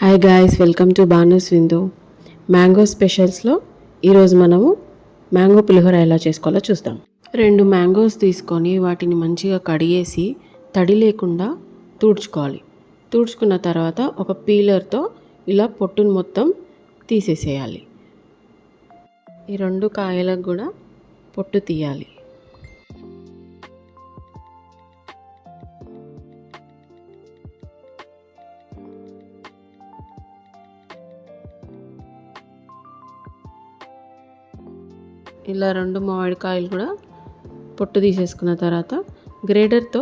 Hi guys, welcome to బానస్ విందు. Mango స్పెషల్స్లో ఈరోజు మనము మ్యాంగో పులిహోర ఎలా చేసుకోవాలో చూద్దాం. 2 మ్యాంగోస్ తీసుకొని వాటిని మంచిగా కడిగేసి తడి లేకుండా తుడుచుకోవాలి. తుడుచుకున్న తర్వాత ఒక పీలర్తో ఇలా పొట్టును మొత్తం తీసేసేయాలి. ఈ 2 కాయలకు కూడా పొట్టు తీయాలి. ఇలా 2 మామిడికాయలు కూడా పొట్టు తీసేసుకున్న తర్వాత గ్రేటర్తో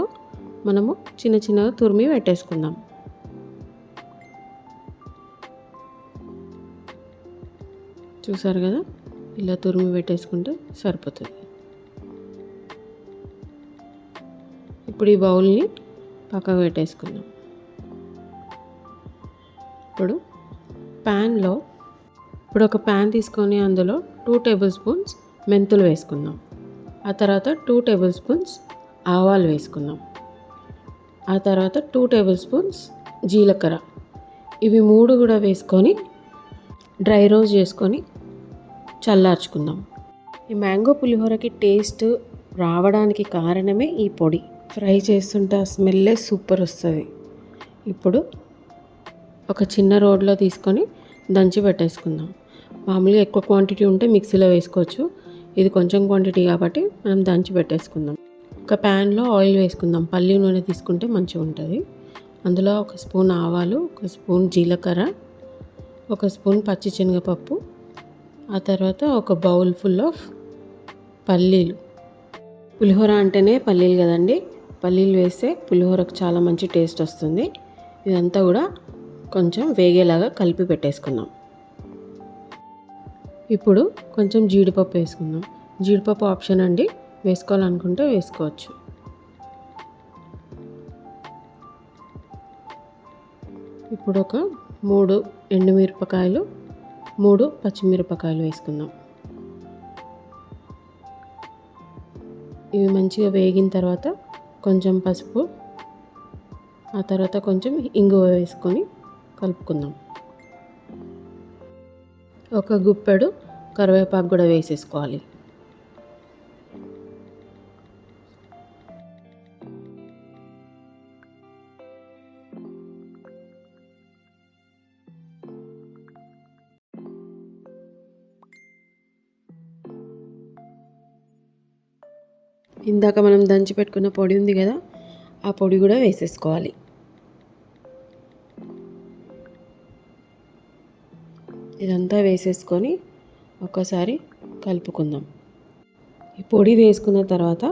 మనము చిన్న చిన్నగా తురిమి పెట్టేసుకుందాం. చూసారు కదా, ఇలా తురిమి పెట్టేసుకుంటే సరిపోతుంది. ఇప్పుడు ఈ బౌల్ని పక్కకు పెట్టేసుకుందాం. ఇప్పుడు ఒక ప్యాన్ తీసుకొని అందులో 2 టేబుల్ స్పూన్స్ మెంతులు వేసుకుందాం. ఆ తర్వాత 2 టేబుల్ స్పూన్స్ ఆవాలు వేసుకుందాం. ఆ తర్వాత 2 టేబుల్ స్పూన్స్ జీలకర్ర. ఇవి 3 కూడా వేసుకొని డ్రై రోస్ట్ చేసుకొని చల్లార్చుకుందాం. ఈ మ్యాంగో పులిహోరకి టేస్ట్ రావడానికి కారణమే ఈ పొడి. ఫ్రై చేస్తుంటే ఆ స్మెల్లే సూపర్ వస్తుంది. ఇప్పుడు ఒక చిన్న రోడ్లో తీసుకొని దంచి పెట్టేసుకుందాం. మామూలుగా ఎక్కువ క్వాంటిటీ ఉంటే మిక్సీలో వేసుకోవచ్చు. ఇది కొంచెం క్వాంటిటీ కాబట్టి మనం దంచి పెట్టేసుకుందాం. ఒక ప్యాన్లో ఆయిల్ వేసుకుందాం. పల్లి నూనె తీసుకుంటే మంచిగా ఉంటుంది. అందులో 1 స్పూన్ ఆవాలు, 1 స్పూన్ జీలకర్ర, 1 స్పూన్ పచ్చి శనగపప్పు, ఆ తర్వాత ఒక బౌల్ ఫుల్ ఆఫ్ పల్లీలు. పులిహోర అంటేనే పల్లీలు కదండి. పల్లీలు వేస్తే పులిహోరకు చాలా మంచి టేస్ట్ వస్తుంది. ఇదంతా కూడా కొంచెం వేగేలాగా కలిపి పెట్టేసుకుందాం. ఇప్పుడు కొంచెం జీడిపప్పు వేసుకుందాం. జీడిపప్పు ఆప్షన్ అండి, వేసుకోవాలనుకుంటే వేసుకోవచ్చు. ఇప్పుడు ఒక 3 ఎండుమిరపకాయలు, 3 పచ్చిమిరపకాయలు వేసుకుందాం. ఇవి మంచిగా వేగిన తర్వాత కొంచెం పసుపు, ఆ తర్వాత కొంచెం ఇంగువ వేసుకొని కలుపుకుందాం. ఒక గుప్పెడు కరివేపాకు కూడా వేసేసుకోవాలి. ఇందాక మనం దంచి పెట్టుకున్న పొడి ఉంది కదా, ఆ పొడి కూడా వేసేసుకోవాలి. ఇదంతా వేసేసుకొని ఒకసారి కలుపుకుందాం. ఈ పొడి వేసుకున్న తర్వాత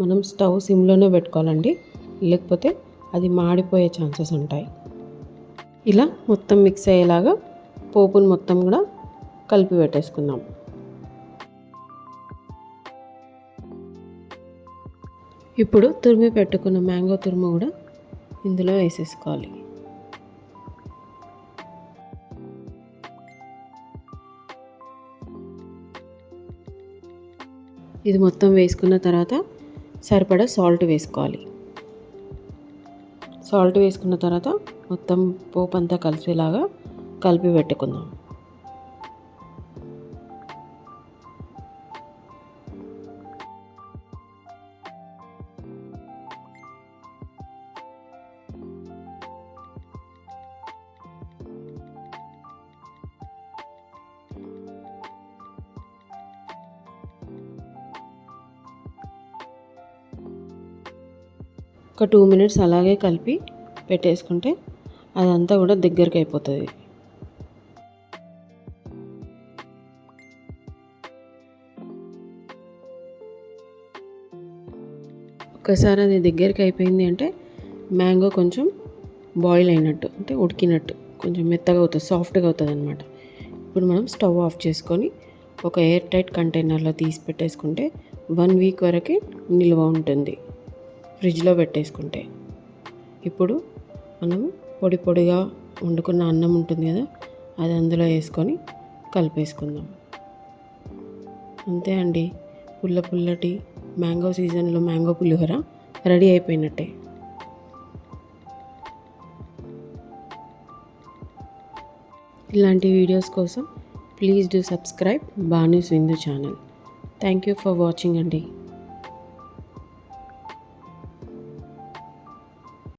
మనం స్టవ్ సిమ్లోనే పెట్టుకోవాలండి, లేకపోతే అది మాడిపోయే ఛాన్సెస్ ఉంటాయి. ఇలా మొత్తం మిక్స్ అయ్యేలాగా పోపును మొత్తం కూడా కలిపి పెట్టేసుకుందాం. ఇప్పుడు తురిమి పెట్టుకున్న మ్యాంగో తురుము కూడా ఇందులో వేసేసుకోవాలి. ఇది మొత్తం వేసుకున్న తర్వాత సరిపడా సాల్ట్ వేసుకోవాలి. సాల్ట్ వేసుకున్న తర్వాత మొత్తం పోపు అంతా కలిసేలాగా కలిపి పెట్టుకుందాం. ఒక 2 మినిట్స్ అలాగే కలిపి పెట్టేసుకుంటే అదంతా కూడా దగ్గరికి అయిపోతుంది. ఒక్కసారి అది దగ్గరికి అయిపోయింది అంటే మ్యాంగో కొంచెం బాయిల్ అయినట్టు, అంటే ఉడికినట్టు, కొంచెం మెత్తగా అవుతుంది, సాఫ్ట్గా అవుతుంది అనమాట. ఇప్పుడు మనం స్టవ్ ఆఫ్ చేసుకొని ఒక ఎయిర్ టైట్ కంటైనర్లో తీసి పెట్టేసుకుంటే 1 వీక్ వరకు నిల్వ ఉంటుంది ఫ్రిడ్జ్లో పెట్టేసుకుంటే. ఇప్పుడు మనం పొడి పొడిగా వండుకున్న అన్నం ఉంటుంది కదా, అది అందులో వేసుకొని కలిపేసుకుందాం. అంతే అండి, పుల్లటి మ్యాంగో సీజన్లో మ్యాంగో పులిహోర రెడీ అయిపోయినట్టే. ఇలాంటి వీడియోస్ కోసం ప్లీజ్ డూ సబ్స్క్రైబ్ బానూస్ విందు channel. Thank you for watching అండి.